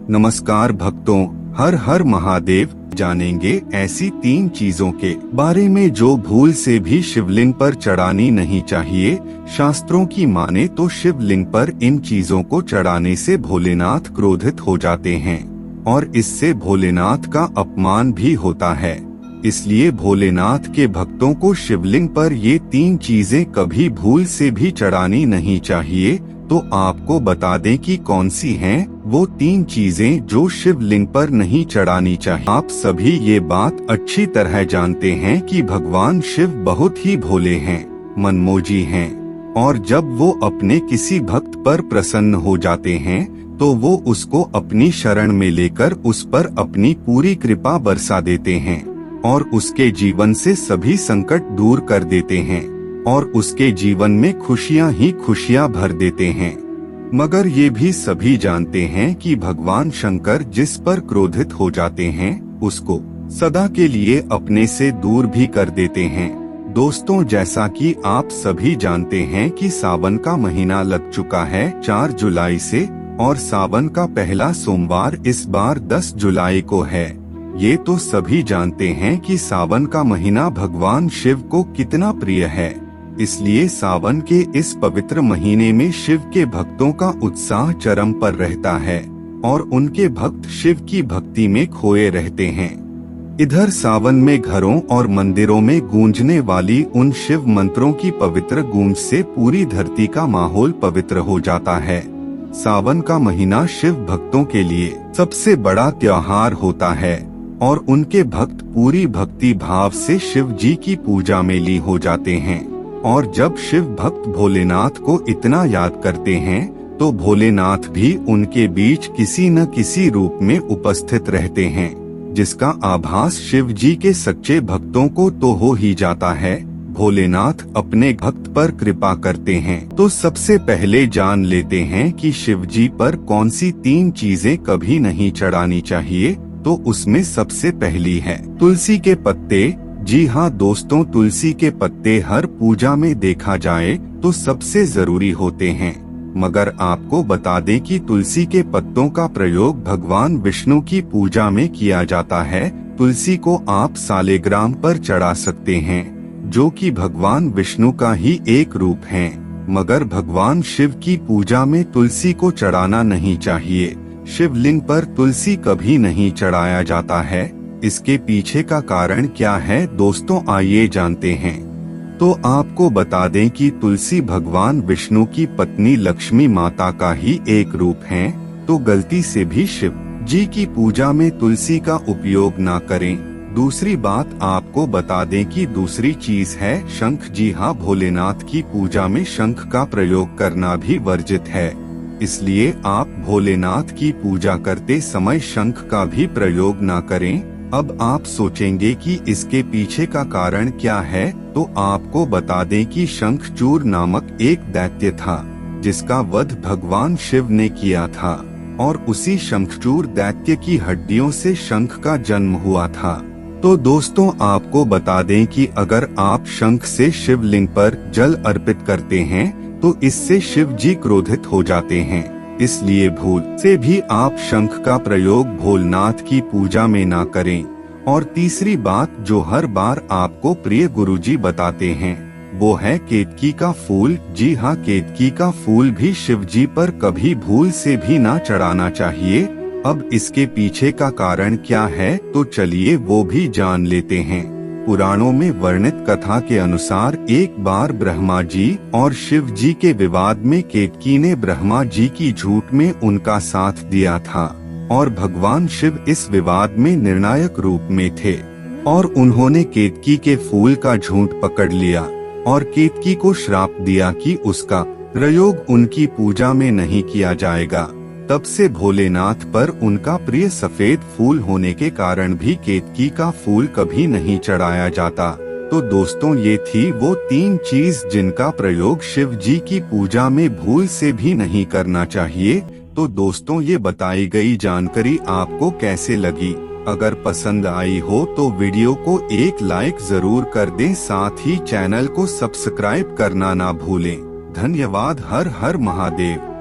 नमस्कार भक्तों, हर हर महादेव। जानेंगे ऐसी 3 चीजों के बारे में जो भूल से भी शिवलिंग पर चढ़ानी नहीं चाहिए। शास्त्रों की माने तो शिवलिंग पर इन चीजों को चढ़ाने से भोलेनाथ क्रोधित हो जाते हैं और इससे भोलेनाथ का अपमान भी होता है। इसलिए भोलेनाथ के भक्तों को शिवलिंग पर ये 3 चीजें कभी भूल से भी चढ़ानी नहीं चाहिए। तो आपको बता दें कि कौन सी हैं वो 3 चीजें जो शिवलिंग पर नहीं चढ़ानी चाहिए। आप सभी ये बात अच्छी तरह जानते हैं कि भगवान शिव बहुत ही भोले हैं, मनमोजी हैं और जब वो अपने किसी भक्त पर प्रसन्न हो जाते हैं तो वो उसको अपनी शरण में लेकर उस पर अपनी पूरी कृपा बरसा देते हैं और उसके जीवन से सभी संकट दूर कर देते हैं और उसके जीवन में खुशियां ही खुशियां भर देते हैं। मगर ये भी सभी जानते हैं कि भगवान शंकर जिस पर क्रोधित हो जाते हैं उसको सदा के लिए अपने से दूर भी कर देते हैं। दोस्तों, जैसा कि आप सभी जानते हैं कि सावन का महीना लग चुका है 4 जुलाई से और सावन का पहला सोमवार इस बार 10 जुलाई को है। ये तो सभी जानते हैं कि सावन का महीना भगवान शिव को कितना प्रिय है। इसलिए सावन के इस पवित्र महीने में शिव के भक्तों का उत्साह चरम पर रहता है और उनके भक्त शिव की भक्ति में खोए रहते हैं। इधर सावन में घरों और मंदिरों में गूंजने वाली उन शिव मंत्रों की पवित्र गूंज से पूरी धरती का माहौल पवित्र हो जाता है। सावन का महीना शिव भक्तों के लिए सबसे बड़ा त्योहार होता है और उनके भक्त पूरी भक्ति भाव से शिव जी की पूजा में लीन हो जाते हैं। और जब शिव भक्त भोलेनाथ को इतना याद करते हैं तो भोलेनाथ भी उनके बीच किसी न किसी रूप में उपस्थित रहते हैं, जिसका आभास शिव जी के सच्चे भक्तों को तो हो ही जाता है। भोलेनाथ अपने भक्त पर कृपा करते हैं तो सबसे पहले जान लेते हैं कि शिव जी पर कौन सी 3 चीजें कभी नहीं चढ़ानी चाहिए। तो उसमें सबसे पहली है तुलसी के पत्ते। जी हाँ दोस्तों, तुलसी के पत्ते हर पूजा में देखा जाए तो सबसे जरूरी होते हैं। मगर आपको बता दें कि तुलसी के पत्तों का प्रयोग भगवान विष्णु की पूजा में किया जाता है। तुलसी को आप सालेग्राम पर चढ़ा सकते हैं जो कि भगवान विष्णु का ही एक रूप है। मगर भगवान शिव की पूजा में तुलसी को चढ़ाना नहीं चाहिए। शिवलिंग पर तुलसी कभी नहीं चढ़ाया जाता है। इसके पीछे का कारण क्या है दोस्तों, आइए जानते हैं। तो आपको बता दें कि तुलसी भगवान विष्णु की पत्नी लक्ष्मी माता का ही एक रूप है। तो गलती से भी शिव जी की पूजा में तुलसी का उपयोग ना करें। दूसरी बात आपको बता दें कि दूसरी चीज है शंख। जी हाँ, भोलेनाथ की पूजा में शंख का प्रयोग करना भी वर्जित है। इसलिए आप भोलेनाथ की पूजा करते समय शंख का भी प्रयोग ना करें। अब आप सोचेंगे कि इसके पीछे का कारण क्या है, तो आपको बता दें कि शंखचूर नामक एक दैत्य था जिसका वध भगवान शिव ने किया था और उसी शंखचूर दैत्य की हड्डियों से शंख का जन्म हुआ था। तो दोस्तों, आपको बता दें कि अगर आप शंख से शिवलिंग पर जल अर्पित करते हैं तो इससे शिव जी क्रोधित हो जाते हैं। इसलिए भूल से भी आप शंख का प्रयोग भोलेनाथ की पूजा में ना करें। और तीसरी बात जो हर बार आपको प्रिय गुरुजी बताते हैं वो है केतकी का फूल। जी हाँ, केतकी का फूल भी शिव जी पर कभी भूल से भी ना चढ़ाना चाहिए। अब इसके पीछे का कारण क्या है तो चलिए वो भी जान लेते हैं। पुराणों में वर्णित कथा के अनुसार एक बार ब्रह्मा जी और शिव जी के विवाद में केतकी ने ब्रह्मा जी की झूठ में उनका साथ दिया था और भगवान शिव इस विवाद में निर्णायक रूप में थे और उन्होंने केतकी के फूल का झूठ पकड़ लिया और केतकी को श्राप दिया कि उसका प्रयोग उनकी पूजा में नहीं किया जाएगा। तब से भोलेनाथ पर उनका प्रिय सफेद फूल होने के कारण भी केतकी का फूल कभी नहीं चढ़ाया जाता। तो दोस्तों, ये थी वो 3 चीज जिनका प्रयोग शिव जी की पूजा में भूल से भी नहीं करना चाहिए। तो दोस्तों, ये बताई गई जानकारी आपको कैसे लगी? अगर पसंद आई हो तो वीडियो को एक लाइक जरूर कर दें, साथ ही चैनल को सब्सक्राइब करना ना भूलें। धन्यवाद। हर हर महादेव।